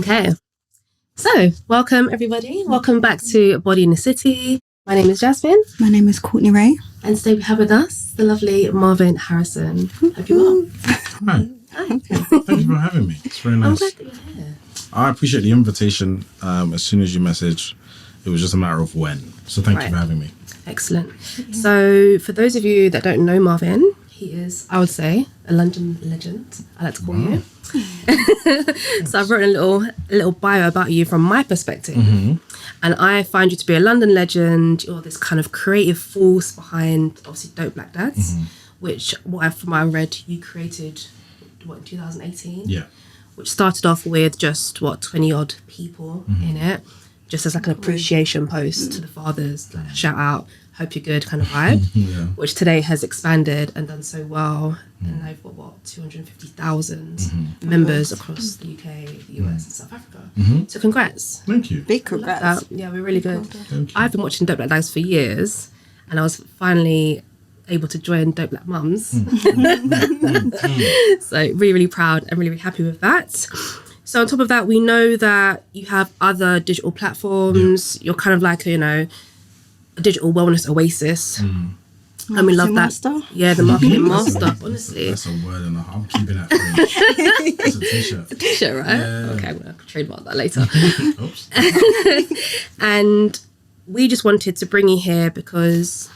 Okay. So, welcome everybody. Welcome back to Body in the City. My name is Jasmine. My name is Courtnei Ray. And today we have with us the lovely Marvyn Harrison. Hope you're well. Hi. Thank you for having me. It's very nice. I'm glad that you're here. I appreciate the invitation. As soon as you messaged, it was just a matter of when. So thank you for having me. Excellent. So for those of you that don't know Marvyn, he is, I would say, a London legend, I like to call you. So I've written a little bio about you from my perspective. Mm-hmm. And I find you to be a London legend. You're this kind of creative force behind, obviously, Dope Black Dads, which, from what I read, you created, in 2018? Yeah. Which started off with just, 20-odd people in it, just as like an appreciation post to the fathers, like a shout out, hope you're good kind of vibe, which today has expanded and done so well. And they've got, 250,000 members across the UK, the US and South Africa. So congrats. Thank you. Big congrats. Yeah, we're really good. Thank you. I've been watching Dope Black Dads for years and I was finally able to join Dope Black Mums. So really, really proud and really, really happy with that. So on top of that, we know that you have other digital platforms. You're kind of like, a digital wellness oasis. And we love that. Master? Yeah, the marketing master, honestly. That's a word and a half. I'm keeping that for you. It's a t-shirt. It's a t-shirt, right? Yeah. Okay, I'm going to trademark that later. Oops. And we just wanted to bring you here because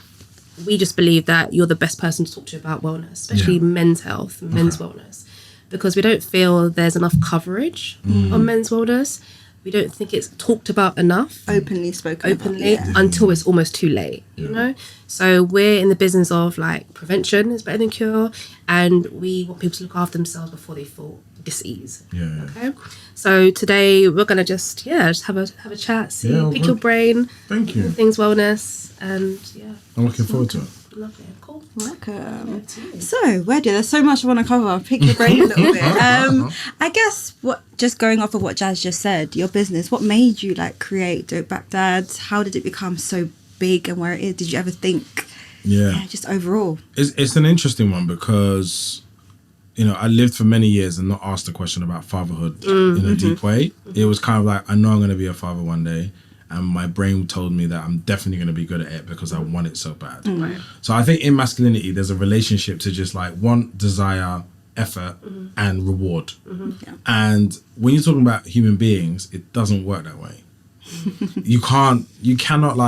we just believe that you're the best person to talk to about wellness, especially men's health, men's wellness, because we don't feel there's enough coverage on men's wellness. We don't think it's talked about enough. Openly spoken Openly about, until it's almost too late, you know? So we're in the business of like prevention is better than cure, and we want people to look after themselves before they feel disease. Yeah. Okay. So today we're gonna just have a chat, pick your brain. Thank you. Things wellness, and I'm looking forward to it. Lovely, cool. Welcome. So, there's so much I want to cover. Pick your brain a little bit. I guess just going off of what Jazz just said, your business, what made you create Dope Black Dads? How did it become so big and where it is? Did you ever think? Yeah, just overall. It's an interesting one because, I lived for many years and not asked a question about fatherhood in a deep way. It was kind of like, I know I'm going to be a father one day. And my brain told me that I'm definitely going to be good at it because I want it so bad. Right. So I think in masculinity, there's a relationship to just want, desire, effort, and reward. Yeah. And when you're talking about human beings, it doesn't work that way. You cannot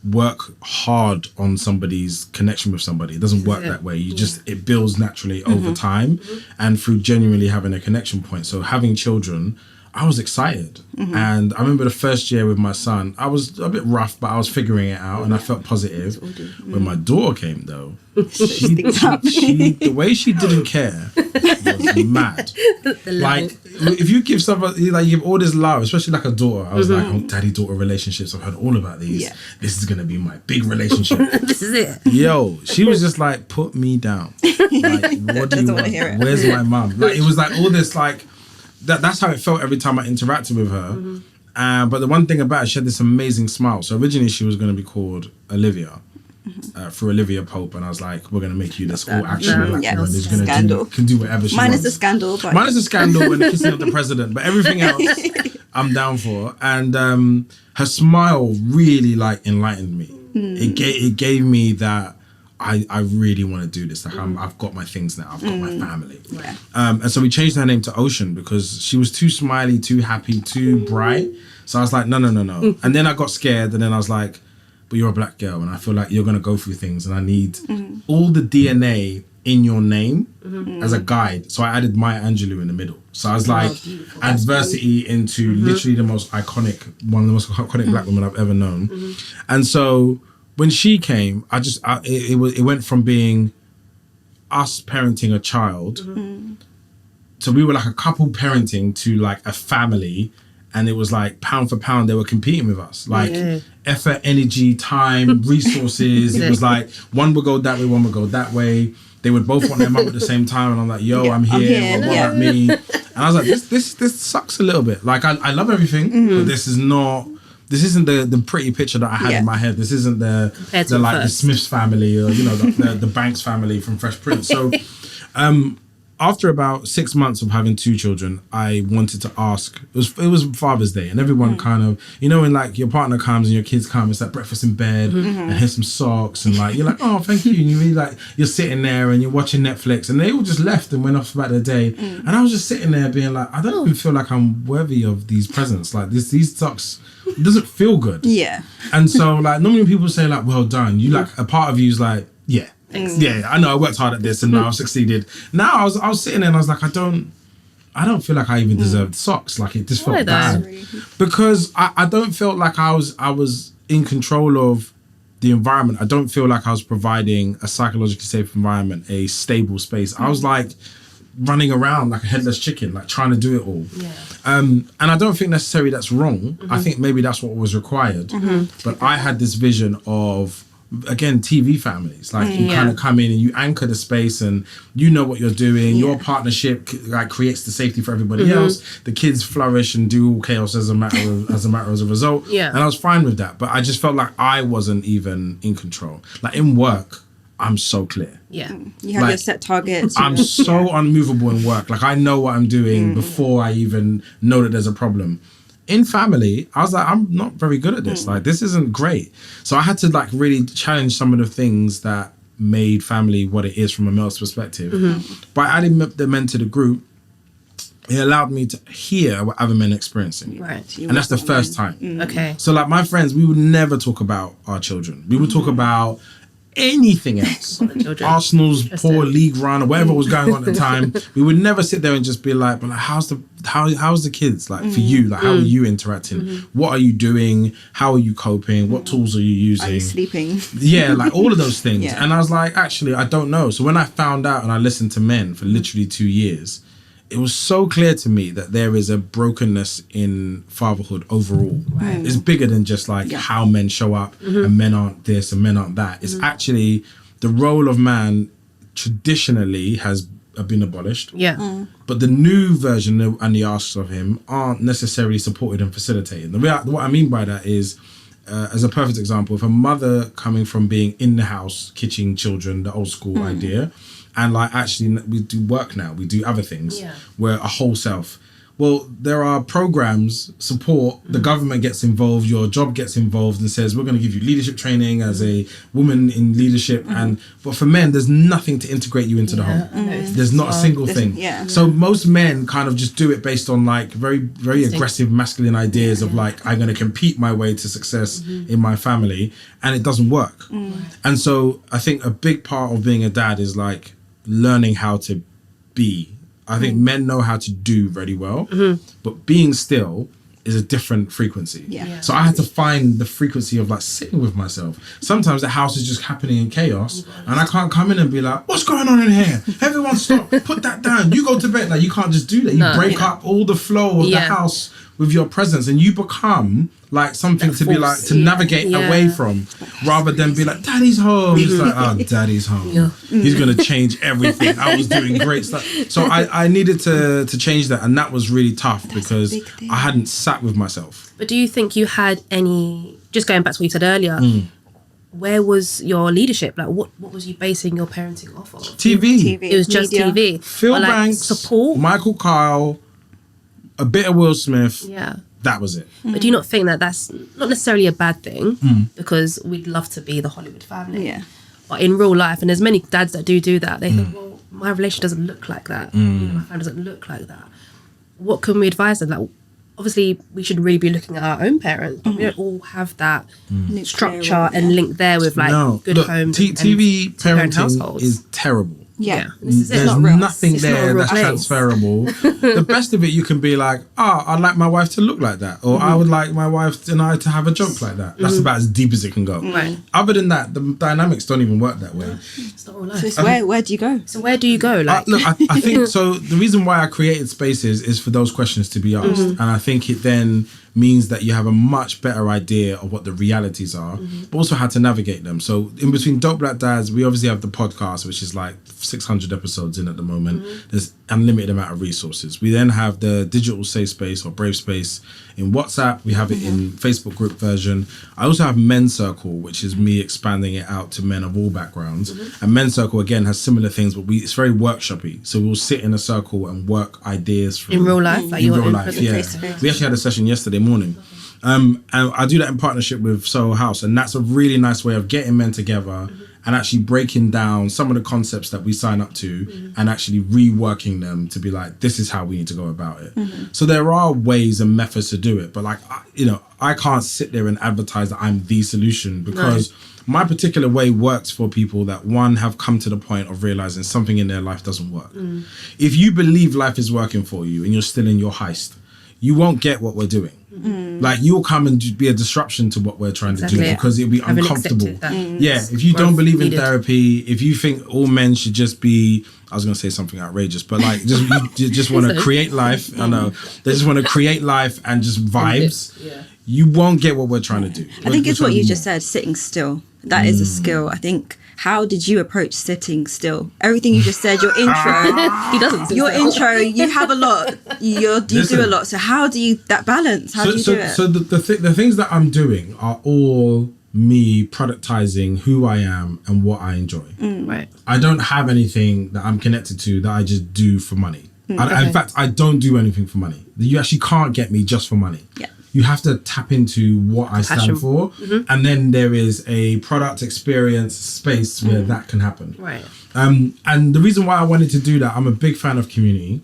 work hard on somebody's connection with somebody. It doesn't work that way. It builds naturally over time and through genuinely having a connection point. So having children, I was excited. And I remember the first year with my son, I was a bit rough, but I was figuring it out and I felt positive. When my daughter came though, the way she didn't care was mad. If you give somebody, you give all this love, especially a daughter, I was daddy-daughter relationships, I've heard all about these. Yeah. This is going to be my big relationship. This is it. Yo, she was just put me down. What do you want? Where's my mum? It was all this that's how it felt every time I interacted with her. But the one thing about her, she had this amazing smile. So originally she was going to be called Olivia, through Olivia Pope. And I was like, we're going to make you this all-action black woman who's going to can do whatever she wants. Minus the scandal. Minus the scandal and the kissing of the president. But everything else, I'm down for. And her smile really enlightened me. It gave me that I really want to do this. I've got my things now. I've got my family. Yeah. And so we changed her name to Ocean because she was too smiley, too happy, too bright. So I was like, no. And then I got scared. And then I was like, but you're a black girl. And I feel like you're going to go through things. And I need all the DNA in your name as a guide. So I added Maya Angelou in the middle. So I was adversity into literally one of the most iconic black women I've ever known. And so when she came, it went from being us parenting a child so we were a couple parenting to a family, and it was pound for pound they were competing with us, effort, energy, time, resources. It was one would go that way, one would go that way. They would both want their mum at the same time, and I'm like, yo, I'm here. What about me? And I was like, this sucks a little bit. I love everything, but this isn't the pretty picture that I had in my head. This isn't the Smiths family or the Banks family from Fresh Prince. So after about 6 months of having 2 children, I wanted to ask. It was Father's Day, and everyone kind of, you know, when like your partner comes and your kids come, it's like breakfast in bed, and here's some socks, and like you're like, oh, thank you, and you really like you're sitting there and you're watching Netflix, and they all just left and went off about their day, and I was just sitting there being like, I don't even feel like I'm worthy of these presents. Like these socks, it doesn't feel good. Yeah. And so like normally people say like, well done. You like a part of you is like, yeah. Yeah, I know I worked hard at this and now I've succeeded. Now I was sitting there and I was like, I don't feel like I even deserved socks. Like it just felt bad. Because I don't feel like I was in control of the environment. I don't feel like I was providing a psychologically safe environment, a stable space. I was like running around like a headless chicken, like trying to do it all. Yeah. And I don't think necessarily that's wrong. I think maybe that's what was required. But I had this vision of, again, TV families, like you kind of come in and you anchor the space and you know what you're doing. Your partnership like creates the safety for everybody else. The kids flourish and do all chaos as a result. Yeah. And I was fine with that, but I just felt like I wasn't even in control. Like in work, I'm so clear. Yeah. You have your set targets. I'm so unmovable in work. Like I know what I'm doing before I even know that there's a problem. In family, I was like, I'm not very good at this. Like, this isn't great. So I had to like really challenge some of the things that made family what it is from a male's perspective. By adding the men to the group, it allowed me to hear what other men are experiencing. Right. And that's the first time. Okay. So like my friends, we would never talk about our children. We would talk about anything else. Arsenal's poor league run or whatever was going on at the time. We would never sit there and just be like, but like, how's the kids? Like for you, like how are you interacting? What are you doing? How are you coping? What tools are you using? Are you sleeping? Yeah, like all of those things. And I was like, actually, I don't know. So when I found out and I listened to men for literally 2 years, it was so clear to me that there is a brokenness in fatherhood overall. Right. It's bigger than just like how men show up and men aren't this and men aren't that. It's actually the role of man traditionally has been abolished. Yeah. But the new version and the asks of him aren't necessarily supported and facilitated. What I mean by that is, as a perfect example, if a mother coming from being in the house, kitchen children, the old school idea, and like actually we do work now, we do other things, we're a whole self. Well, there are programs, support, the government gets involved, your job gets involved and says, we're going to give you leadership training as a woman in leadership. But for men, there's nothing to integrate you into the home. There's not a single thing. So most men kind of just do it based on like very, very aggressive masculine ideas of like, I'm going to compete my way to success in my family, and it doesn't work. And so I think a big part of being a dad is like learning how to be. I think men know how to do very well, but being still is a different frequency. So I had to find the frequency of like sitting with myself. Sometimes the house is just happening in chaos and I can't come in and be like, what's going on in here? Everyone stop, put that down. You go to bed. Like you can't just do that. You break up all the flow of the house with your presence and you become like something to be like, to navigate away from, rather than be like, daddy's home. It's like, oh, daddy's home. He's going to change everything. I was doing great stuff. So I needed to change that. And that was really tough because I hadn't sat with myself. But do you think you had any, just going back to what you said earlier, where was your leadership? Like what was you basing your parenting off of? TV. It was just Media. TV. Phil like Banks, support. Michael Kyle, a bit of Will Smith. Yeah. That was it. But do you not think that that's not necessarily a bad thing? Because we'd love to be the Hollywood family. Yeah. But in real life, and there's many dads that do that, they think, well, my relationship doesn't look like that. My family doesn't look like that. What can we advise them? Like, obviously, we should really be looking at our own parents. But we don't all have that structure and link there with like good homes. TV parenting households is terrible. Yeah. There's nothing there that's transferable. The best of it, you can be like, I'd like my wife to look like that. Or I would like my wife and I to have a joke like that. That's about as deep as it can go. Right. Other than that, the dynamics don't even work that way. It's not real life. So where do you go? So where do you go? Like, look, I think, so the reason why I created spaces is for those questions to be asked. And I think it then means that you have a much better idea of what the realities are, but also how to navigate them. So in between Dope Black Dads, we obviously have the podcast, which is like 600 episodes in at the moment. There's unlimited amount of resources. We then have the digital safe space or brave space in WhatsApp. We have it in Facebook group version. I also have Men's Circle, which is me expanding it out to men of all backgrounds. And Men's Circle again has similar things, but it's very workshoppy. So we'll sit in a circle and work ideas from In real life? Like in you're real in life, person, yeah. face-to-face? We actually had a session yesterday morning. And I do that in partnership with Soho House, and that's a really nice way of getting men together and actually breaking down some of the concepts that we sign up to and actually reworking them to be like, this is how we need to go about it. So there are ways and methods to do it, but like, I can't sit there and advertise that I'm the solution, because my particular way works for people that, one, have come to the point of realizing something in their life doesn't work. If you believe life is working for you and you're still in your heist, you won't get what we're doing. Like, you'll come and be a disruption to what we're trying to do, because it'll be uncomfortable. If you don't believe in therapy, if you think all men should just be, I was going to say something outrageous, but like you just want to create life. I know they just want to create life and just vibes. You won't get what we're trying to do. I think it's what you just said, sitting still. That is a skill. I think, how did you approach sitting still? Everything you just said, your intro. He doesn't. Your intro, you have a lot. You do a lot. So how do you, that balance, how do you do it? So the things that I'm doing are all me productizing who I am and what I enjoy. Right. I don't have anything that I'm connected to that I just do for money. In fact, I don't do anything for money. You actually can't get me just for money. Yeah. You have to tap into what I stand for, and then there is a product experience space where that can happen. Right. And the reason why I wanted to do that, I'm a big fan of community.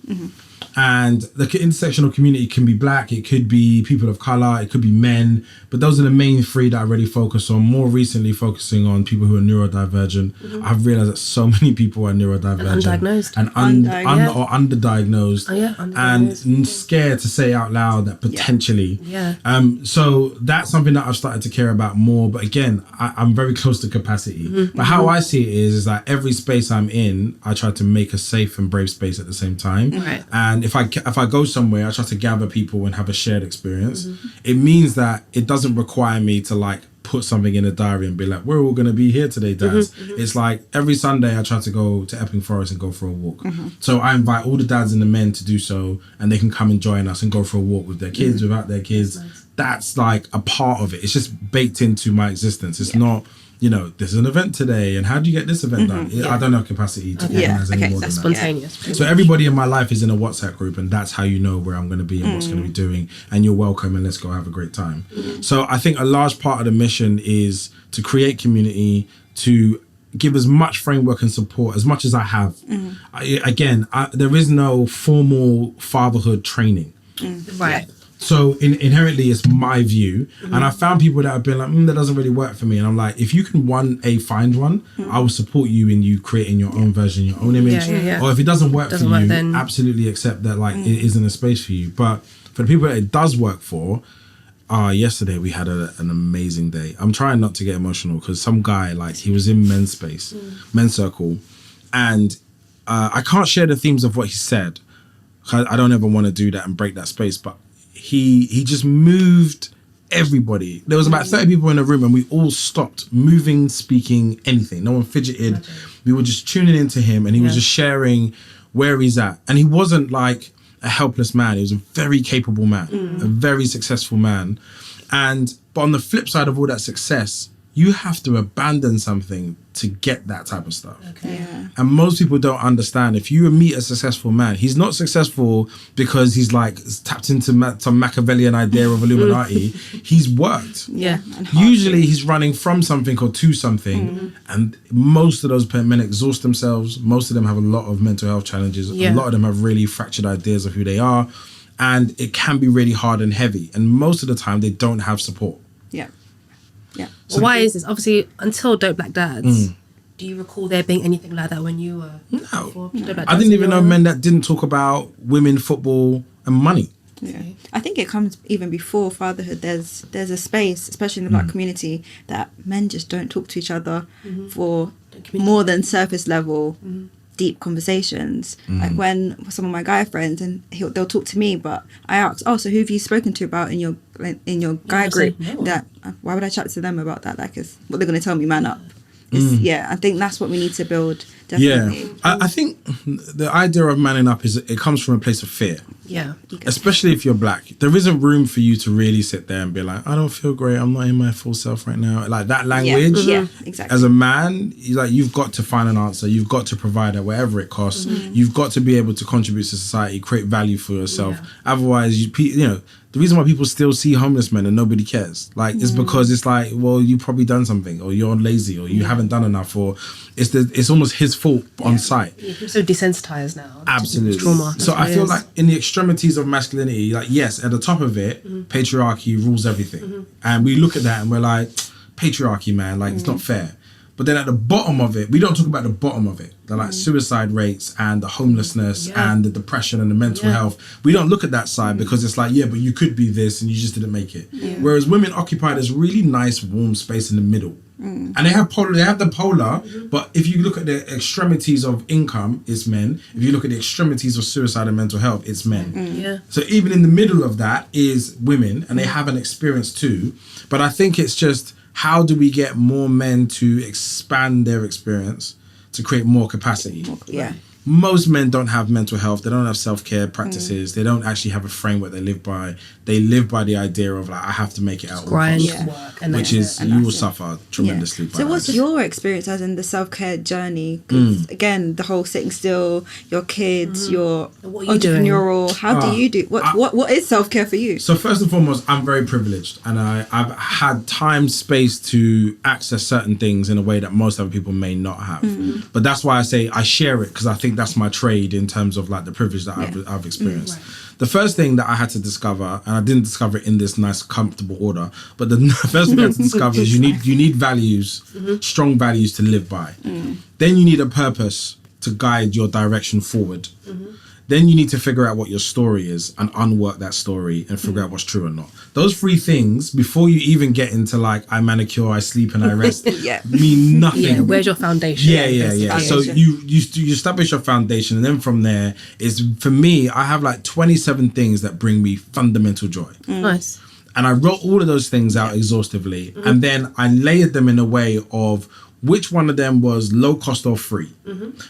And the intersectional community can be black, it could be people of color, it could be men, but those are the main three that I really focus on. More recently, focusing on people who are neurodivergent. I've realized that so many people are neurodivergent undiagnosed. and or underdiagnosed, and scared to say out loud that potentially. So that's something that I've started to care about more. But again, I'm very close to capacity. But how I see it is that every space I'm in, I try to make a safe and brave space at the same time. Right. And if I go somewhere, I try to gather people and have a shared experience. It means that it doesn't require me to like put something in a diary and be like, we're all going to be here today, dads. It's like every Sunday I try to go to Epping Forest and go for a walk. So I invite all the dads and the men to do so, and they can come and join us and go for a walk with their kids, without their kids. That's like a part of it. It's just baked into my existence. It's not, there's an event today, and how do you get this event done? I don't have capacity to organize any more than that. Spontaneous. So everybody in my life is in a WhatsApp group, and that's how you know where I'm going to be and what's going to be doing, and you're welcome, and let's go have a great time. So I think a large part of the mission is to create community, to give as much framework and support as much as I have. There is no formal fatherhood training. Right. So inherently, it's my view. And I found people that have been like, that doesn't really work for me. And I'm like, if you can find one, I will support you in you creating your own version, your own image. Or if it doesn't work for you, then absolutely accept that like it isn't a space for you. But for the people that it does work for, yesterday we had an amazing day. I'm trying not to get emotional because some guy, like, he was in men's space, men's circle. And I can't share the themes of what he said. I don't ever want to do that and break that space, but he just moved everybody. There was about 30 people in the room, and we all stopped moving, speaking, anything. No one fidgeted. We were just tuning into him, and he was just sharing where he's at. And he wasn't like a helpless man. He was a very capable man, a very successful man. But on the flip side of all that success, you have to abandon something to get that type of stuff. And most people don't understand. If you meet a successful man, he's not successful because he's like tapped into some Machiavellian idea of Illuminati. He's worked. Usually he's running from something or to something. And most of those men exhaust themselves. Most of them have a lot of mental health challenges. A lot of them have really fractured ideas of who they are. And it can be really hard and heavy. And most of the time they don't have support. So why is this? Obviously, until Dope Black Dads, do you recall there being anything like that when you were? No. I didn't even know men that didn't talk about women, football, and money. I think it comes even before fatherhood. There's a space, especially in the black community, that men just don't talk to each other for more than surface level deep conversations. Like when some of my guy friends, and they'll talk to me, but I ask, oh, so who have you spoken to about in your guy group? That why would I chat to them about that? Like, it's what they're going to tell me, man up. Yeah, I think that's what we need to build. Definitely. Yeah, I think the idea of manning up is it comes from a place of fear. Yeah. Especially if you're black. There isn't room for you to really sit there and be like, I don't feel great. I'm not in my full self right now. Like that language. Yeah, exactly. As a man, you've got to find an answer. You've got to provide it, whatever it costs. You've got to be able to contribute to society, create value for yourself. Yeah. Otherwise, you know, the reason why people still see homeless men and nobody cares, like, is because it's like, well, you've probably done something, or you're lazy, or you haven't done enough, or it's almost his fault on site. Yeah, people are so desensitized now. Absolutely. Trauma. So I feel like in the extremities of masculinity, like, yes, at the top of it, patriarchy rules everything. And we look at that and we're like, patriarchy, man, like, it's not fair. But then at the bottom of it, we don't talk about the bottom of it. The like suicide rates and the homelessness and the depression and the mental health. We don't look at that side because it's like, yeah, but you could be this and you just didn't make it. Yeah. Whereas women occupy this really nice warm space in the middle. And they have the polar, but if you look at the extremities of income, it's men. If you look at the extremities of suicide and mental health, it's men. Yeah. So even in the middle of that is women, and they have an experience too. But I think it's just, how do we get more men to expand their experience to create more capacity? Yeah. Most men don't have mental health. They don't have self-care practices. They don't actually have a framework they live by. They live by the idea of like, I have to make it out. Grind, Yeah. work, Which is, you will suffer tremendously. By So what's that. your experience as in the self-care journey? 'Cause again, the whole sitting still, your kids, your What are you doing? entrepreneurial, how do you do, what is self-care for you? So first and foremost, I'm very privileged, and I've had time, space to access certain things in a way that most other people may not have. But that's why I say I share it, because I think that's my trade in terms of like the privilege that I've experienced. The first thing that I had to discover, and I didn't discover it in this nice, comfortable order, but the first thing I had to discover is you need values, strong values to live by. Then you need a purpose to guide your direction forward. Then you need to figure out what your story is and unwork that story and figure out what's true or not. Those three things, before you even get into like, I manicure, I sleep and I rest, mean nothing. Yeah, where's your foundation? Yeah. So you establish your foundation, and then from there is, for me, I have like 27 things that bring me fundamental joy. Nice. And I wrote all of those things out exhaustively. And then I layered them in a way of which one of them was low cost or free.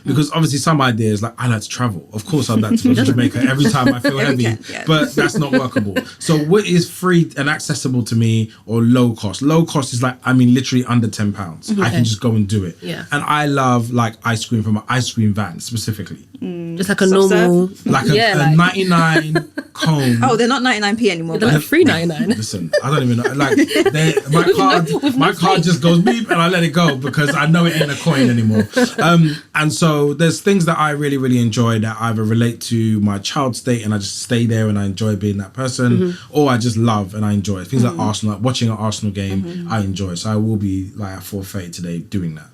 Because obviously some ideas, like, I like to travel. Of course I'd like to go to Jamaica every time I feel heavy, but that's not workable. So what is free and accessible to me, or low cost? Low cost is like, I mean, literally under £10. I can just go and do it. Yeah. And I love like ice cream from an ice cream van specifically. Just like a normal... Like a 99 cone. Oh, they're not 99p anymore. They're like $3.99. Listen, I don't even know. Like, my card just goes beep, and I let it go because I know it ain't a coin anymore. And so there's things that I really, really enjoy that either relate to my child state, and I just stay there and I enjoy being that person, or I just love and I enjoy things like Arsenal, like watching an Arsenal game. I enjoy. So I will be like at 4:30 today doing that.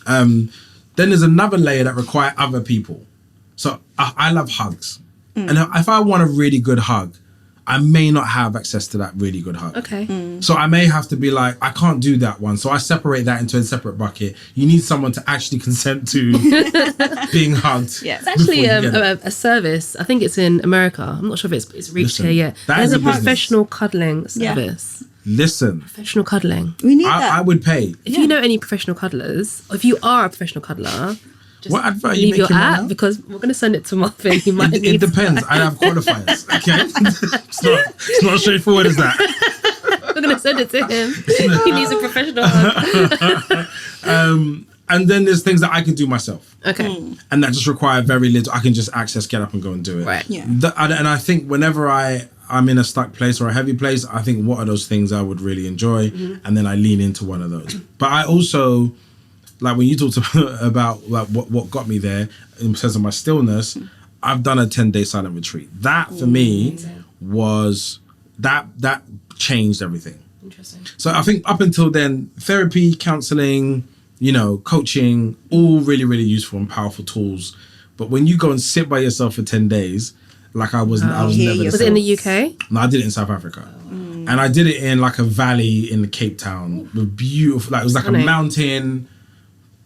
Then there's another layer that require other people. So I love hugs. And if I want a really good hug, I may not have access to that really good hug. Okay. So I may have to be like, I can't do that one. So I separate that into a separate bucket. You need someone to actually consent to being hugged. Yeah. It's actually before you get it. a service. I think it's in America. I'm not sure if it's reached here yet. that There's is a a business. professional cuddling service. Listen, Professional cuddling. We need that. I would pay. If you know any professional cuddlers, or if you are a professional cuddler, just What advert are you leave your making right app, now? because we're going to send it to Marvyn. He might It need depends. I have qualifiers. Okay, it's not as straightforward as that. We're going to send it to him. He needs a professional hug. And then there's things that I can do myself. Okay. And that just require very little. I can just access, get up and go and do it. Right. Yeah. And I think whenever I'm in a stuck place or a heavy place, I think what are those things I would really enjoy? And then I lean into one of those. But I also, like when you talked about like what got me there in terms of my stillness, I've done a 10-day silent retreat. That for me was, that changed everything. Interesting. So I think up until then, therapy, counseling, coaching, all really, really useful and powerful tools. But when you go and sit by yourself for 10 days, like I was never the Was it same. in the UK? No, I did it in South Africa. And I did it in like a valley in Cape Town with beautiful, like it was like a mountain,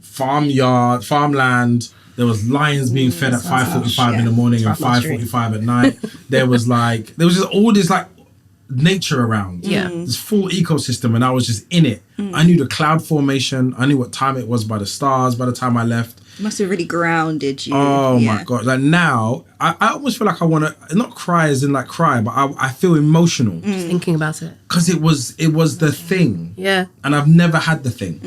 farmland. There was lions being fed at 5:45 in the morning and 5:45 at night. There was just all this like nature around. Yeah. This full ecosystem, and I was just in it. I knew the cloud formation. I knew what time it was by the stars by the time I left. Must have really grounded you. Oh my God. Like now, I almost feel like I want to, not cry as in like cry, but I feel emotional. Just thinking about it. Because it was the thing. Yeah. And I've never had the thing.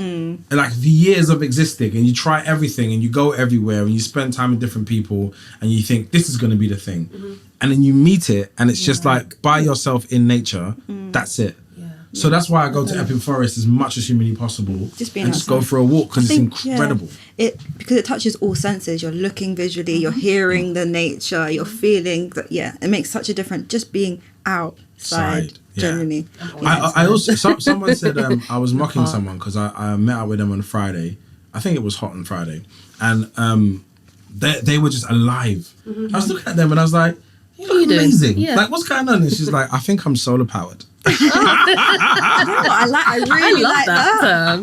And like the years of existing, and you try everything and you go everywhere and you spend time with different people and you think this is going to be the thing. And then you meet it and it's just like by yourself in nature, that's it. So that's why I go to Epping Forest as much as humanly possible, just go for a walk because it's incredible. Because it touches all senses. You're looking visually, you're hearing the nature, you're feeling that. Yeah, it makes such a difference just being outside. Generally, I also someone said I was mocking someone because I met up with them on Friday. I think it was hot on Friday, and they were just alive. I was looking at them and I was like, "You look amazing! Like, what's going on?" And she's like, "I think I'm solar powered." I really love that.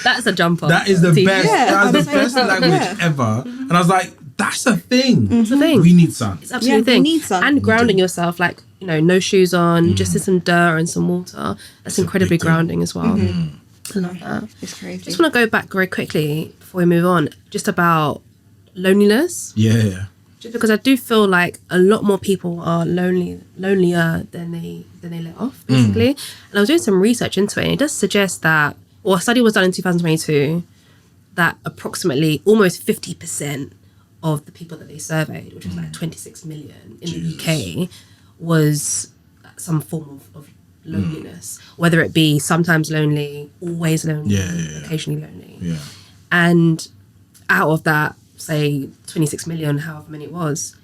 That's a jumper. That is the best. That is the best language ever. And I was like, that's a thing. It's a thing. We need sun. It's absolutely a thing. We need sun. And grounding yourself, like, you know, no shoes on, just in some dirt and some water. That's incredibly grounding as well. I love that. It's crazy. Just want to go back very quickly before we move on, just about loneliness. Yeah. Just because I do feel like a lot more people are lonelier than they let off, basically. And I was doing some research into it, and it does suggest that, a study was done in 2022, that approximately almost 50% of the people that they surveyed, which was like 26 million in the UK, was some form of loneliness, whether it be sometimes lonely, always lonely, occasionally lonely. Yeah. And out of that, say 26 million, however many it was,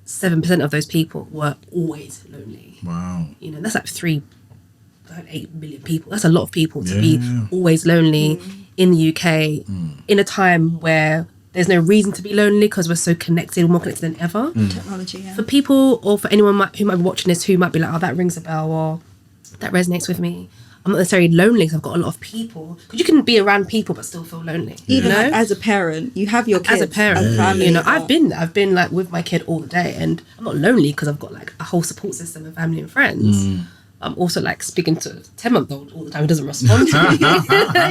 7% of those people were always lonely. Wow. You know, that's like 8 million people. That's a lot of people to be always lonely in the UK in a time where there's no reason to be lonely because we're so connected, more connected than ever. Technology, For people, or for anyone who might be watching this who might be like, oh, that rings a bell or that resonates with me, I'm not necessarily lonely because I've got a lot of people. Because you can be around people but still feel lonely. Even like, as a parent, you have your kids. As a parent, family, you know, I've been like with my kid all the day, and I'm not lonely because I've got like a whole support system of family and friends. I'm also like speaking to a 10-month-old all the time who doesn't respond to me.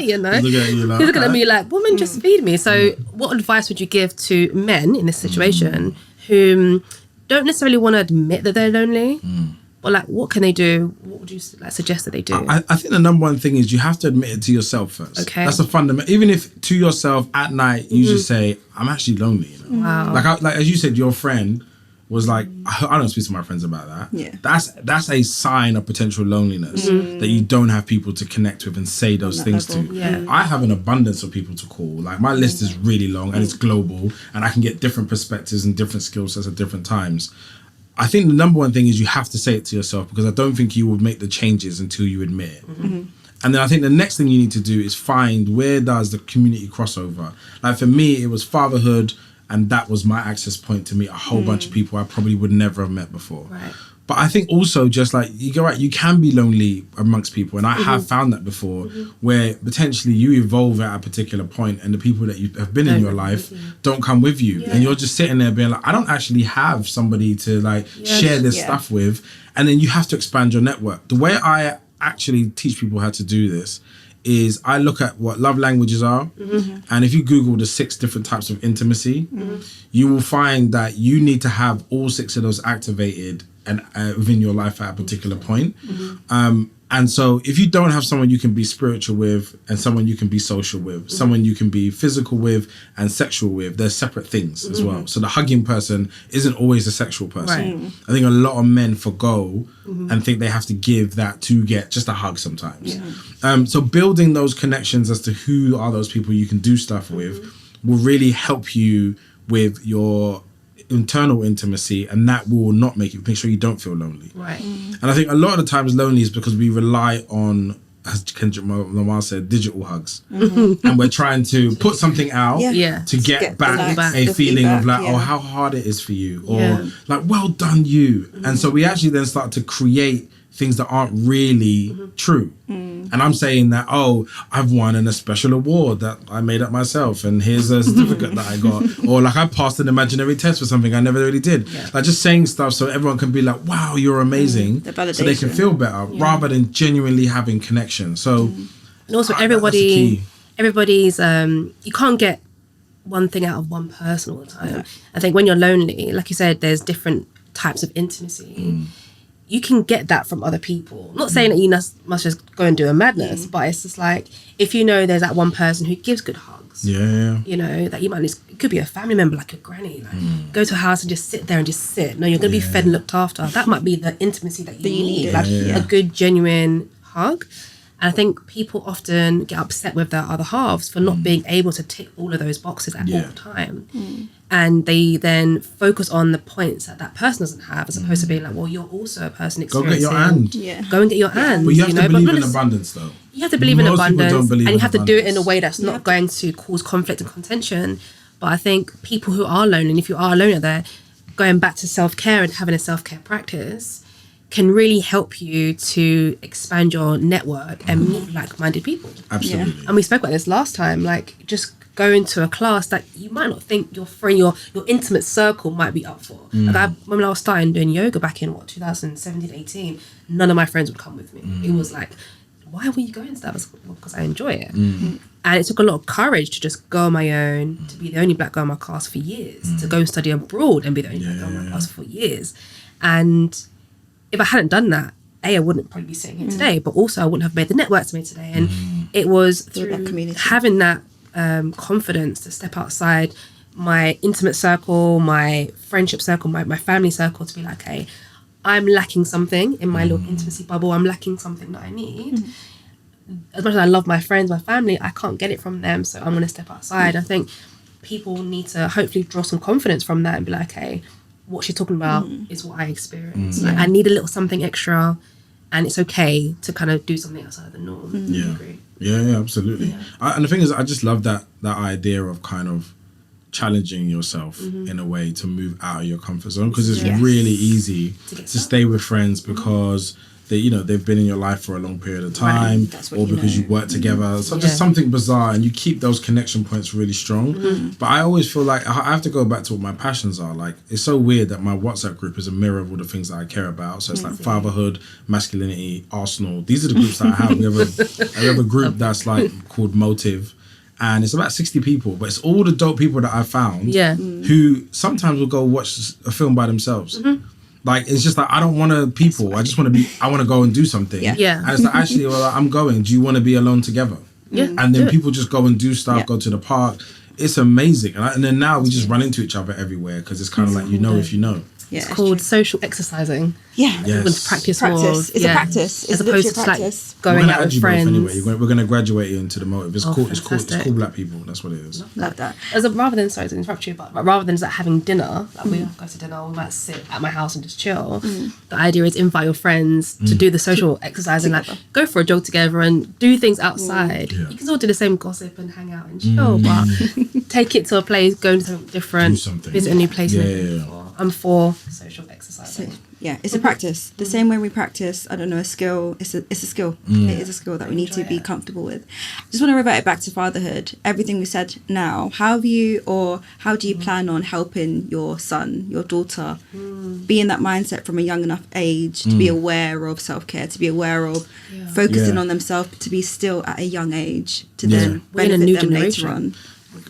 You know, he's looking at me like, woman, just feed me. So what advice would you give to men in this situation who don't necessarily want to admit that they're lonely? But like, what can they do? What would you like suggest that they do? I think the number one thing is you have to admit it to yourself first. Okay. That's a fundamental. Even if to yourself at night you just say, "I'm actually lonely." You know? Wow. Like as you said, your friend was like, I don't speak to my friends about that. Yeah. That's a sign of potential loneliness that you don't have people to connect with and say those things to. Yeah. I have an abundance of people to call. Like my list is really long and it's global, and I can get different perspectives and different skill sets at different times. I think the number one thing is you have to say it to yourself, because I don't think you will make the changes until you admit it. And then I think the next thing you need to do is find where does the community crossover. Like for me, it was fatherhood, and that was my access point to meet a whole bunch of people I probably would never have met before. Right. But I think also just like you're right, you can be lonely amongst people, and I have found that before, where potentially you evolve at a particular point, and the people that you have been in your life don't come with you, and you're just sitting there being like, I don't actually have somebody to like share this stuff with, and then you have to expand your network. The way I actually teach people how to do this is I look at what love languages are, and if you Google the 6 different types of intimacy, you will find that you need to have all 6 of those activated and within your life at a particular point. And so if you don't have someone you can be spiritual with, and someone you can be social with, someone you can be physical with and sexual with, they're separate things as well. So the hugging person isn't always a sexual person. Right. I think a lot of men forgo and think they have to give that to get just a hug sometimes. So building those connections as to who are those people you can do stuff with will really help you with your internal intimacy, and that will not make sure you don't feel lonely. Right. And I think a lot of the times lonely is because we rely on, as Kendrick Lamar said, digital hugs. And we're trying to put something out to get back a feeling of like, oh, how hard it is for you, or like, well done you. And so we actually then start to create things that aren't really true. And I'm saying that, oh, I've won a special award that I made up myself, and here's a certificate that I got. Or like I passed an imaginary test for something I never really did. Yeah. Like just saying stuff so everyone can be like, wow, you're amazing. The validation. So they can feel better rather than genuinely having connection. So and also everybody's you can't get one thing out of one person all the time. Yeah. I think when you're lonely, like you said, there's different types of intimacy. You can get that from other people. I'm not saying that you must just go and do a madness, but it's just like, if you know there's that one person who gives good hugs, you know, that you might lose, it could be a family member like your granny, like go to a house and just sit there and just sit. No, you're going to be fed and looked after. That might be the intimacy that you need, like a good, genuine hug. And I think people often get upset with their other halves for not being able to tick all of those boxes at all the time. And they then focus on the points that that person doesn't have, as opposed to being like, well, you're also a person experiencing. Go get your hand. Go and get your hand. But you have to believe in abundance, though. You have to believe in abundance. Don't believe and you have in to do it in a way that's not going to cause conflict and contention. But I think people who are lonely, and if you are alone out there, going back to self-care and having a self-care practice can really help you to expand your network and meet like-minded people. Absolutely. And we spoke about this last time, like just go into a class that you might not think your friend, your intimate circle might be up for. Like when I was starting doing yoga back in 2017, 18, none of my friends would come with me. It was like, why were you going to that? Because I enjoy it. And it took a lot of courage to just go on my own, to be the only black girl in my class for years, to go and study abroad and be the only black girl in my class for years. And if I hadn't done that, I wouldn't probably be sitting here today, but also I wouldn't have made the networks I made today. And it was through that community, having that confidence to step outside my intimate circle, my friendship circle, my family circle, to be like, hey, I'm lacking something in my little intimacy bubble. I'm lacking something that I need. As much as I love my friends, my family, I can't get it from them, so I'm going to step outside. I think people need to hopefully draw some confidence from that and be like, hey, what she's talking about is what I experience. Like, I need a little something extra, and it's okay to kind of do something outside of the norm. Yeah, absolutely. And the thing is, I just love that idea of kind of challenging yourself in a way to move out of your comfort zone, because it's really easy to stay with friends because they've been in your life for a long period of time, or because you work together. So just something bizarre, and you keep those connection points really strong. But I always feel like I have to go back to what my passions are. Like, it's so weird that my WhatsApp group is a mirror of all the things that I care about. So it's like fatherhood, masculinity, Arsenal. These are the groups that I have. We have a group that's like called Motive. And it's about 60 people, but it's all the dope people that I've found who sometimes will go watch a film by themselves. Like, it's just like, I don't want to people. I just want to I want to go and do something. And it's like, actually, well, I'm going. Do you want to be alone together? And then people just go and do stuff, go to the park. It's amazing. And then now we just run into each other everywhere, because it's kind of like, if you know. It's called social exercising. Yes. Practice. It's a practice. It's as opposed to like going out with friends. Anyway, we're going to graduate you into the Motive. It's cool. It's cool black people. That's what it is. Love that. Rather than, sorry to interrupt you, but rather than like having dinner, like we go to dinner, we might sit at my house and just chill. The idea is invite your friends to do the social exercising, like go for a jog together and do things outside. You can still do the same gossip and hang out and chill, but take it to a place, go into something different, visit a new place. I'm for social exercising. It's a practice. The same way we practice, I don't know, a skill, it's a skill. It is a skill that we need to be comfortable with. I just want to revert it back to fatherhood. Everything we said now, how do you plan on helping your son, your daughter, be in that mindset from a young enough age to be aware of self-care, to be aware of focusing on themselves, to be still at a young age, to then benefit them later on?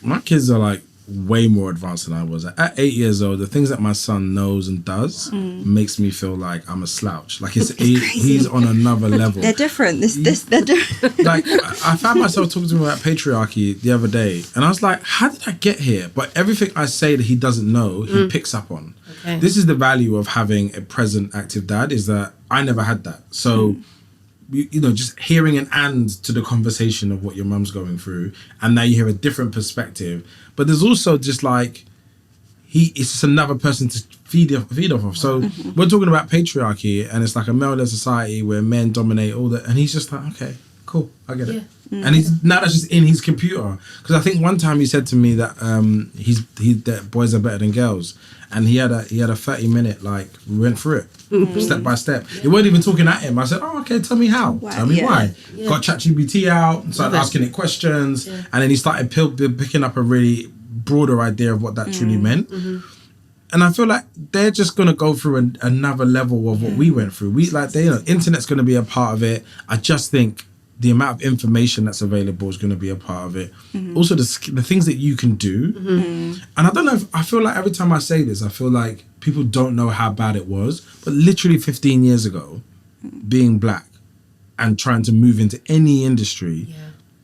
My kids are like way more advanced than I was. At 8 years old, the things that my son knows and does makes me feel like I'm a slouch. Like he's on another level. They're different. They're different. Like, I found myself talking to him about patriarchy the other day, and I was like, how did I get here? But everything I say that he doesn't know, he picks up on. This is the value of having a present, active dad, is that I never had that. So just hearing an and to the conversation of what your mum's going through, and now you hear a different perspective. But there's also just like, it's just another person to feed off of. So we're talking about patriarchy, and it's like a male-led society where men dominate all that, and he's just like, okay, cool, I get it. And now that's just in his computer. Because I think one time he said to me that that boys are better than girls, and he had a 30-minute, like, we went through it step by step. He weren't even talking at him. I said, oh, okay, tell me how. Why? Tell me why. Yeah. Got ChatGPT out and started asking it questions, and then he started picking up a really broader idea of what that truly meant. And I feel like they're just gonna go through another level of what we went through. Internet's gonna be a part of it. I just think the amount of information that's available is gonna be a part of it. Also, the things that you can do. And I don't know I feel like every time I say this, I feel like people don't know how bad it was. But literally 15 years ago, being black and trying to move into any industry.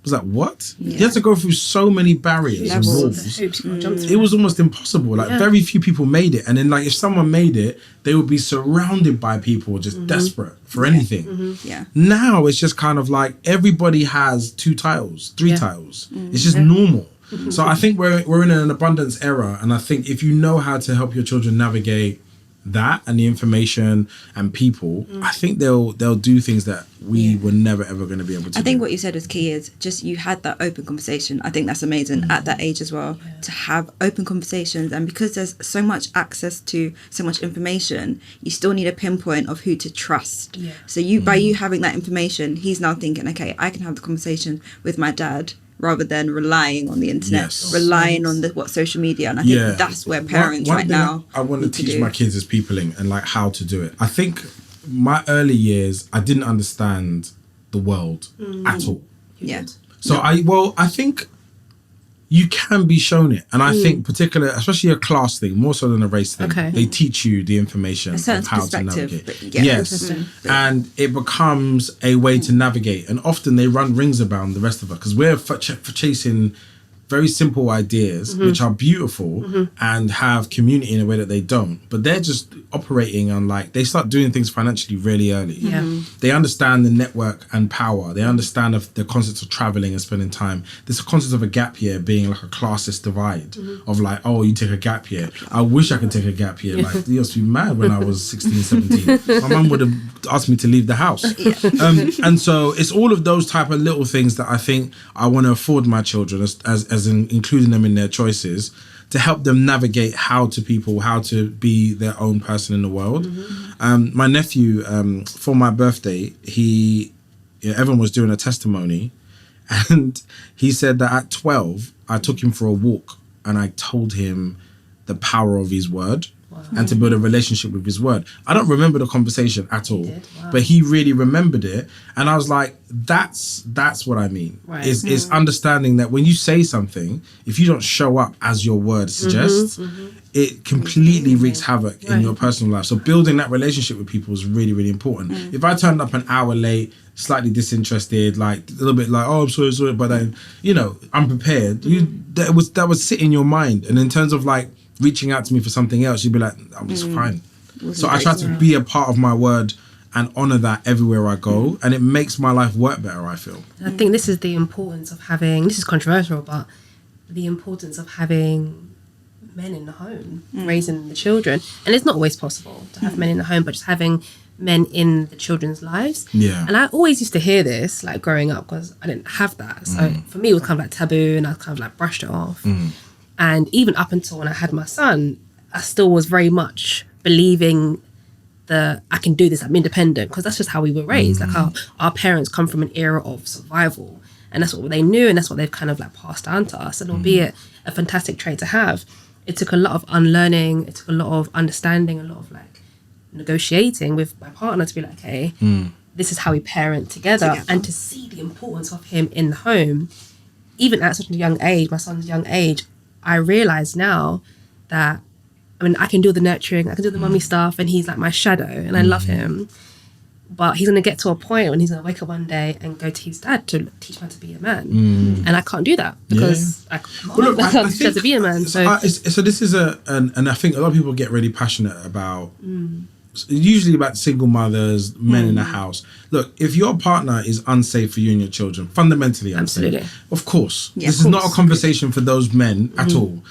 Was like, what? You had to go through so many barriers and walls. It was almost impossible. Like, very few people made it. And then, like, if someone made it, they would be surrounded by people just desperate for anything. Now it's just kind of like everybody has 2 titles, 3 titles. It's just normal. So I think we're in an abundance era. And I think if you know how to help your children navigate that and the information and people, I think they'll do things that we were never ever going to be able to I think do. what you said was key is just you had that open conversation. I think that's amazing at that age as well, to have open conversations. And because there's so much access to so much information, you still need a pinpoint of who to trust. So by you having that information, he's now thinking, okay, I can have the conversation with my dad rather than relying on the internet, relying on what social media. And I think that's where parents one right thing now I want to teach my kids is peopling and, like, how to do it. I think my early years, I didn't understand the world at all. So I think you can be shown it. And I think especially a class thing, more so than a race thing, they teach you the information of how to navigate. And it becomes a way to navigate. And often they run rings around the rest of us because we're for chasing very simple ideas, which are beautiful and have community in a way that they don't. But they're just operating on, like, they start doing things financially really early. They understand the network and power. They understand the concepts of traveling and spending time. There's a concept of a gap year being like a classist divide of, like, oh, you take a gap year. I wish I could take a gap year. Like, you used to be mad when I was 16, 17. My mum would have asked me to leave the house. And so it's all of those type of little things that I think I want to afford my children as in including them in their choices, to help them navigate how to be their own person in the world. My nephew, for my birthday, everyone was doing a testimony, and he said that at 12, I took him for a walk and I told him the power of his word. And to build a relationship with his word. I don't remember the conversation at all, but he really remembered it. And I was like, that's what I mean. Is understanding that when you say something, if you don't show up as your word suggests, it completely wreaks havoc in your personal life. So building that relationship with people is really, really important. If I turned up an hour late, slightly disinterested, like a little bit like, oh, I'm sorry, but then, unprepared, that would sit in your mind. And in terms of, like, reaching out to me for something else, you'd be like, that was fine. So I try to be a part of my word and honour that everywhere I go, and it makes my life work better, I feel. I think this is the importance of having, this is controversial, but the importance of having men in the home, raising the children. And it's not always possible to have men in the home, but just having men in the children's lives. And I always used to hear this, like, growing up, because I didn't have that. So for me, it was kind of like taboo, and I kind of like brushed it off. And even up until when I had my son, I still was very much believing that I can do this, I'm independent, because that's just how we were raised. Like, our parents come from an era of survival, and that's what they knew, and that's what they've kind of, like, passed down to us. And albeit a fantastic trait to have, it took a lot of unlearning, it took a lot of understanding, a lot of, like, negotiating with my partner to be like, okay, this is how we parent together. And to see the importance of him in the home, even at such a young age, my son's young age, I realise now that, I mean, I can do the nurturing, I can do the mummy stuff, and he's like my shadow, and I love him. But he's going to get to a point when he's going to wake up one day and go to his dad to teach him how to be a man. And I can't do that because I can't teach him how to be a man. So this is and I think a lot of people get really passionate about, usually about single mothers, men in the house. Look, if your partner is unsafe for you and your children, fundamentally unsafe, of course. This is not a conversation for those men at all.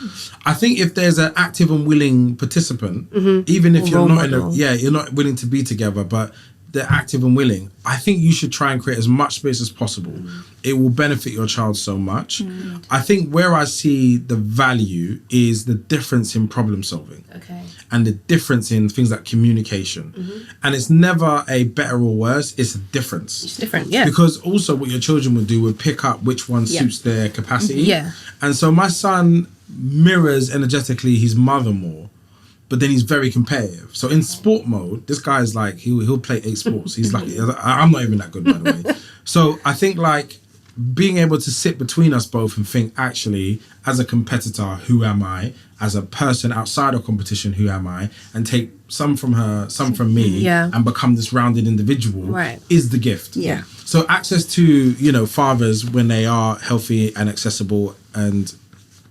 I think if there's an active and willing participant, even if you're not you're not willing to be together, but they're active and willing, I think you should try and create as much space as possible. It will benefit your child so much. I think where I see the value is the difference in problem solving. Okay. And the difference in things like communication. And it's never a better or worse, it's a difference. It's different, yeah. Because also what your children would do would pick up which one suits their capacity. Yeah. And so my son mirrors energetically his mother more, but then he's very competitive. So in sport mode, this guy's like, he'll play 8 sports. He's like, I'm not even that good, by the way. So I think like being able to sit between us both and think, actually, as a competitor, who am I? As a person outside of competition, who am I? And take some from her, some from me, and become this rounded individual is the gift. Yeah. So access to, you know, fathers when they are healthy and accessible and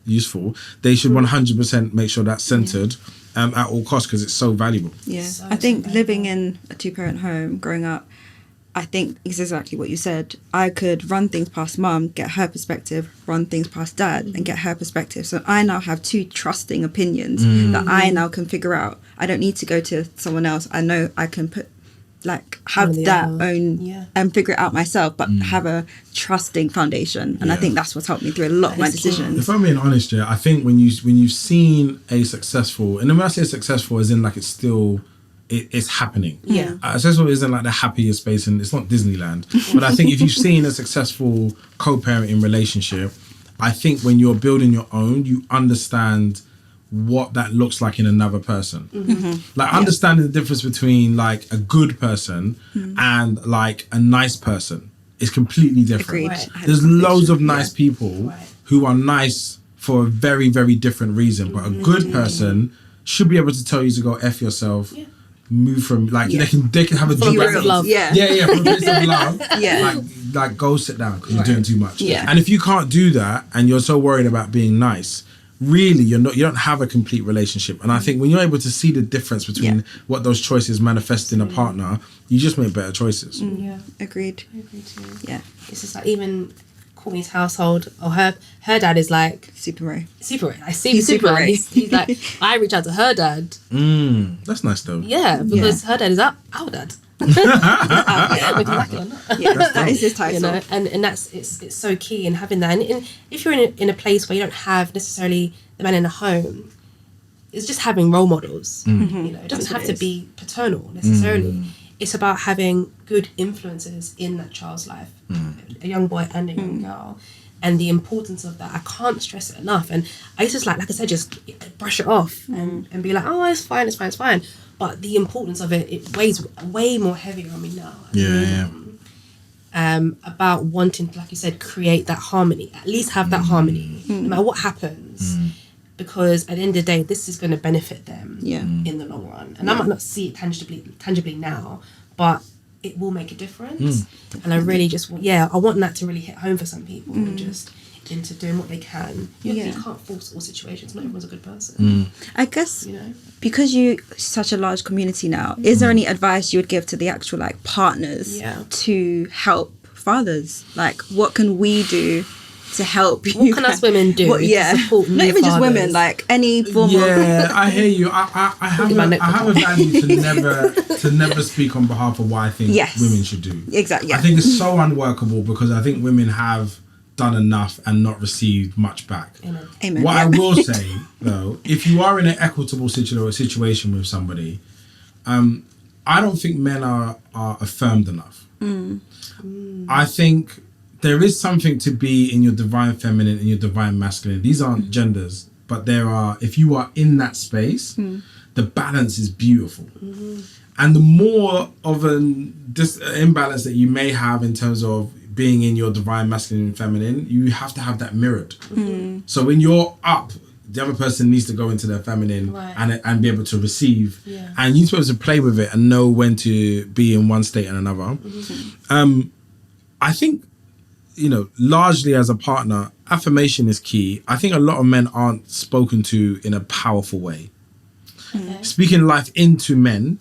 useful, they should 100% make sure that's centered at all costs, because it's so valuable. Yeah. So, I think so living in a 2-parent home, growing up, I think it's exactly what you said. I could run things past mum, get her perspective, run things past dad and get her perspective. So I now have 2 trusting opinions that I now can figure out. I don't need to go to someone else. I know I can have that own and figure it out myself, but have a trusting foundation. And I think that's what's helped me through a lot of my decisions. If I'm being honest, I think when you've seen a successful, and when I say successful, as in like it's still, it's happening. Yeah. Successful isn't like the happiest space, and it's not Disneyland. But I think if you've seen a successful co-parenting relationship, I think when you're building your own, you understand what that looks like in another person. Like understanding the difference between like a good person and like a nice person is completely different. Agreed. There's loads of nice people who are nice for a very, very different reason, but a good person should be able to tell you to go F yourself, move from like they can have a from a place of love. from a place of love. Like go sit down because you're doing too much. And if you can't do that and you're so worried about being nice, really you don't have a complete relationship. And I think when you're able to see the difference between what those choices manifest in a partner, you just make better choices. Agreed. I agree too. Yeah. It's just like even Courtney's household, or her dad is like Super Ray. I see He's Super Super Ray. Ray. He's like, I reach out to her dad. That's nice though. Yeah, because her dad is our dad. Whether you like it or not. That is his title. You know, and that's it's so key in having that. And if you're in a place where you don't have necessarily the man in the home, it's just having role models. You know, it doesn't have to be paternal necessarily. It's about having good influences in that child's life, a young boy and a young girl, and the importance of that. I can't stress it enough. And I used to like I said, just brush it off and be like, oh, it's fine. But the importance of it weighs way more heavier on me now. About wanting, like you said, create that harmony, at least have that harmony, no matter what happens. Because at the end of the day, this is going to benefit them in the long run. And I might not see it tangibly now, but it will make a difference. And I really just, I want that to really hit home for some people and just into doing what they can. You can't force all situations. Not everyone's a good person. I guess, you know, because you're such a large community now, is there any advice you would give to the actual like partners to help fathers? Like, what can we do to help you? What can us women do to support not even just women, like any form of... I hear you. I have a value to never speak on behalf of what I think women should do. Exactly. I think it's so unworkable because I think women have done enough and not received much back. Amen. What I will say though, if you are in an equitable situation with somebody, I don't think men are affirmed enough. I think there is something to be in your divine feminine and your divine masculine. These aren't genders, but there are, if you are in that space, the balance is beautiful. And the more of an imbalance that you may have in terms of being in your divine masculine and feminine, you have to have that mirrored. So when you're up, the other person needs to go into their feminine and be able to receive. And you're supposed to play with it and know when to be in one state and another. I think, you know, largely as a partner, affirmation is key. I think a lot of men aren't spoken to in a powerful way. Speaking life into men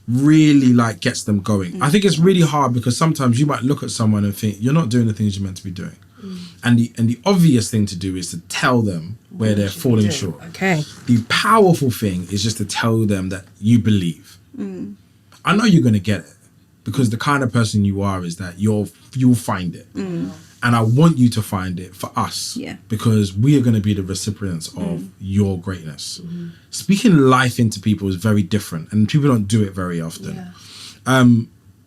really like gets them going. I think it's really hard because sometimes you might look at someone and think you're not doing the things you're meant to be doing. And the obvious thing to do is to tell them where they're falling short. The powerful thing is just to tell them that you believe. I know you're going to get it. because the kind of person you are is that you'll find it. And I want you to find it for us. Yeah. Because we are going to be the recipients of your greatness. Speaking life into people is very different, and people don't do it very often. Yeah.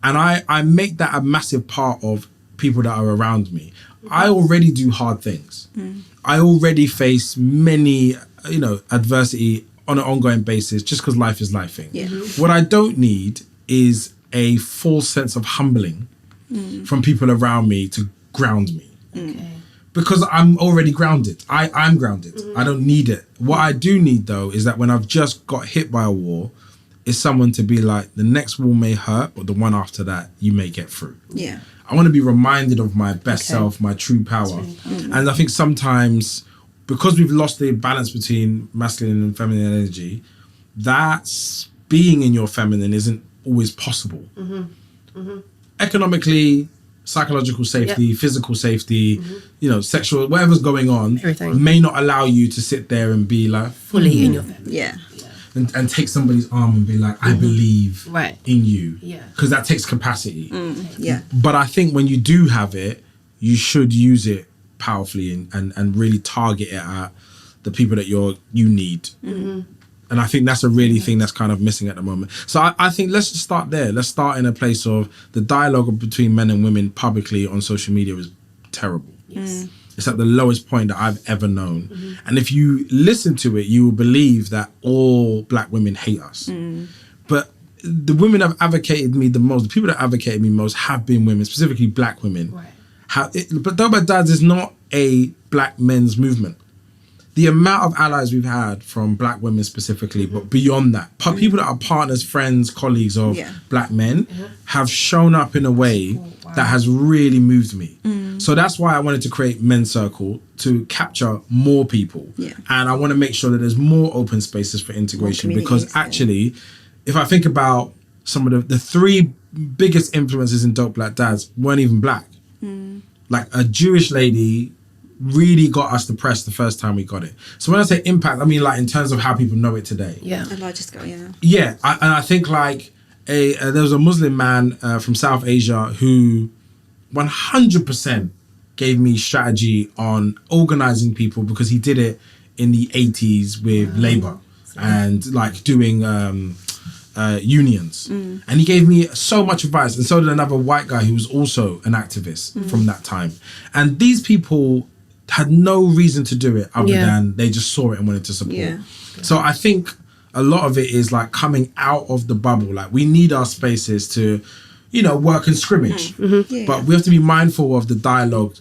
And I make that a massive part of people that are around me. I already do hard things. I already face many, adversity on an ongoing basis just because life is lifing. Yeah. What I don't need is a false sense of humbling from people around me to ground me. Okay. Because I'm already grounded. I'm grounded. I don't need it. What I do need, though, is that when I've just got hit by a wall, is someone to be like, the next wall may hurt, but the one after that, you may get through. Yeah. I want to be reminded of my best self, my true power. And I think sometimes, because we've lost the balance between masculine and feminine energy, that's being in your feminine isn't always possible. Economically, psychological safety, physical safety, sexual, whatever's going on, everything may not allow you to sit there and be like fully in your feminine. Yeah. And take somebody's arm and be like, I believe in you. Yeah. Because that takes capacity. Yeah. But I think when you do have it, you should use it powerfully and really target it at the people that you need. And I think that's a really thing that's kind of missing at the moment. So I think let's just start there. Let's start in a place of the dialogue between men and women publicly on social media is terrible. Yes. It's at the lowest point that I've ever known. And if you listen to it, you will believe that all black women hate us. But the women that have advocated me the most, the people that advocated me most have been women, specifically black women. Right. But Though Bad Dads is not a black men's movement. The amount of allies we've had from black women specifically, but beyond that, people that are partners, friends, colleagues of black men have shown up in a way that has really moved me. So that's why I wanted to create Men's Circle, to capture more people. And I want to make sure that there's more open spaces for integration, because actually, if I think about some of the three biggest influences in Dope Black Dads weren't even black. Like a Jewish lady really got us the press the first time we got it. So when I say impact, I mean like in terms of how people know it today. Yeah. The largest girl, Yeah, and I think like there was a Muslim man from South Asia who 100% gave me strategy on organizing people, because he did it in the 80s with Labour and like doing unions. And he gave me so much advice, and so did another white guy who was also an activist from that time. And these people had no reason to do it other than they just saw it and wanted to support. So I think a lot of it is like coming out of the bubble. Like we need our spaces to, work and scrimmage. But we have to be mindful of the dialogue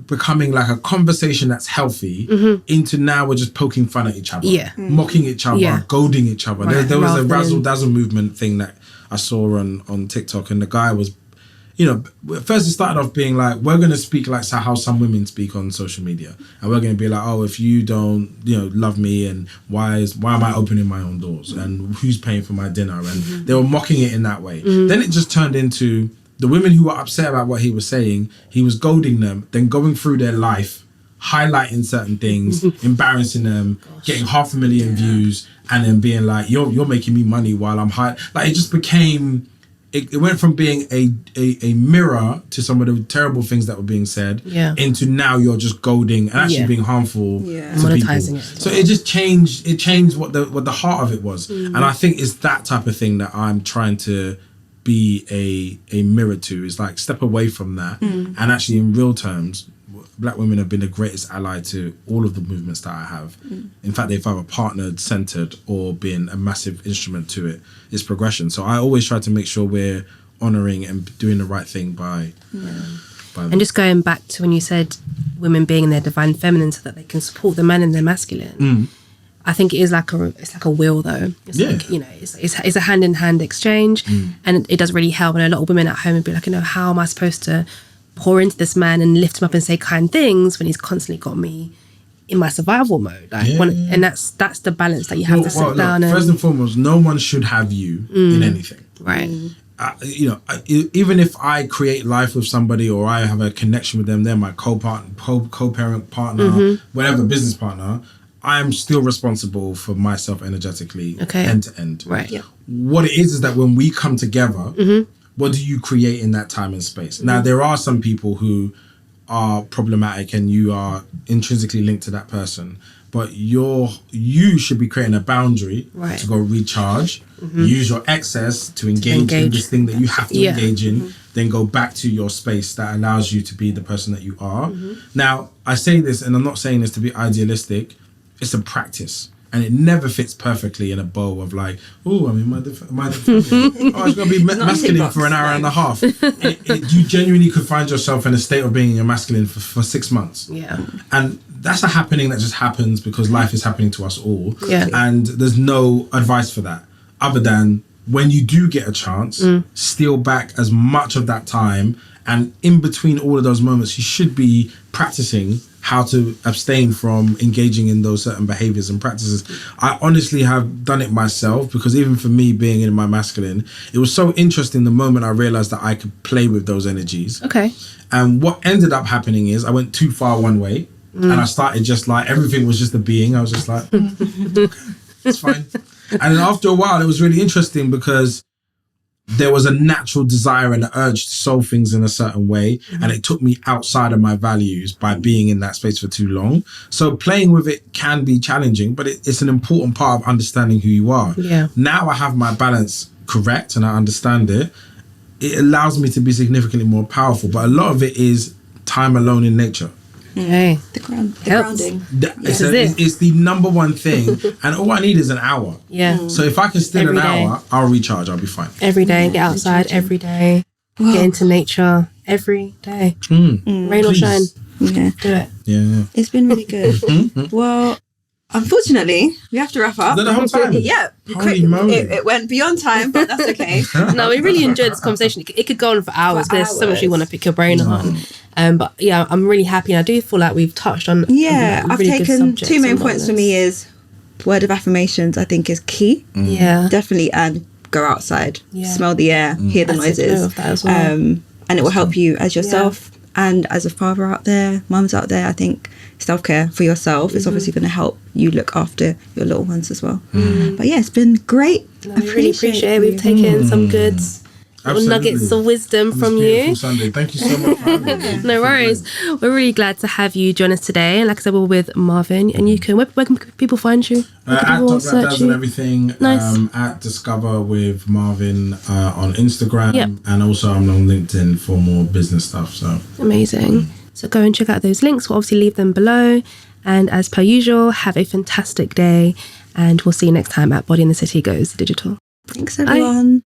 becoming like a conversation that's healthy into now we're just poking fun at each other, mocking each other, goading each other. There was a razzle dazzle movement thing that I saw on TikTok, and the guy was, first it started off being like, we're going to speak like how some women speak on social media, and we're going to be like, oh, if you don't love me, and why am I opening my own doors, and who's paying for my dinner, and they were mocking it in that way. Then it just turned into the women who were upset about what he was saying, he was goading them, then going through their life, highlighting certain things, embarrassing them, getting 500,000 views, and then being like, you're making me money while I'm high. Like it just became, it went from being a mirror to some of the terrible things that were being said into now you're just goading and actually being harmful to monetizing people. it. So it just changed. It changed what the heart of it was, and I think it's that type of thing that I'm trying to be a mirror to. Is like step away from that, and actually in real terms, black women have been the greatest ally to all of the movements that I have. In fact, they've either partnered, centered, or been a massive instrument to its progression. So I always try to make sure we're honoring and doing the right thing by and just going back to when you said women being in their divine feminine so that they can support the man in their masculine. I think it is like a wheel though. It's like, it's a hand in hand exchange, and it does really help. And a lot of women at home would be like, how am I supposed to pour into this man and lift him up and say kind things when he's constantly got me in my survival mode? And that's the balance that you have to sit down. First and foremost, no one should have you in anything. Right. Even if I create life with somebody or I have a connection with them, they're my co-parent partner, whatever, business partner, I'm still responsible for myself energetically end to end. Right. Yeah. What it is that when we come together, what do you create in that time and space? Now, there are some people who are problematic and you are intrinsically linked to that person, but you should be creating a boundary to go recharge, use your excess to engage in this thing that you have to engage in, then go back to your space that allows you to be the person that you are. Now, I say this, and I'm not saying this to be idealistic, it's a practice. And it never fits perfectly in a bow of like, oh, I mean, my family. Oh, it's going to be masculine for an hour and a half. You genuinely could find yourself in a state of being a masculine for 6 months. Yeah. And that's a happening that just happens because life is happening to us all. Yeah. And there's no advice for that other than when you do get a chance, steal back as much of that time. And in between all of those moments, you should be practicing how to abstain from engaging in those certain behaviors and practices. I honestly have done it myself because even for me being in my masculine, it was so interesting the moment I realized that I could play with those energies. Okay. And what ended up happening is I went too far one way and I started just like, everything was just a being. I was just like, it's fine. And then after a while, it was really interesting because there was a natural desire and an urge to solve things in a certain way. And it took me outside of my values by being in that space for too long. So playing with it can be challenging, but it's an important part of understanding who you are. Yeah. Now I have my balance correct and I understand it. It allows me to be significantly more powerful. But a lot of it is time alone in nature. Okay. The grounding. It's the number one thing. And all I need is an hour. Yeah. So if I can still Every an day. hour, I'll recharge. I'll be fine. Every day, get outside every day, get into nature every day. Rain or shine, Yeah. do it. Yeah. It's been really good. Well, unfortunately, we have to wrap up. The whole time? Yeah. Holy moly. It went beyond time, but that's okay. No, we really enjoyed this conversation. It could go on for hours, but there's so much we want to pick your brain on. But yeah, I'm really happy, and I do feel like we've touched on I've really good taken subjects 2 main and points for wellness. me is word of affirmations, I think, is key. Yeah. Definitely, and go outside, smell the air, hear the I take note noises. of that as well. And it will help you as yourself and as a father out there, mums out there. I think self-care for yourself is obviously going to help you look after your little ones as well. But yeah, it's been great. I really appreciate it. We've taken some good little nuggets of wisdom from you. Sunday. Thank you so much for having me. No worries. We're really glad to have you join us today. And like I said, we're with Marvyn, and you can, where can people find you? At Top Dads and everything. Nice. At Discover with Marvyn on Instagram. Yep. And also I'm on LinkedIn for more business stuff. So Amazing. So go and check out those links. We'll obviously leave them below. And as per usual, have a fantastic day. And we'll see you next time at Body in the City Goes Digital. Thanks, everyone.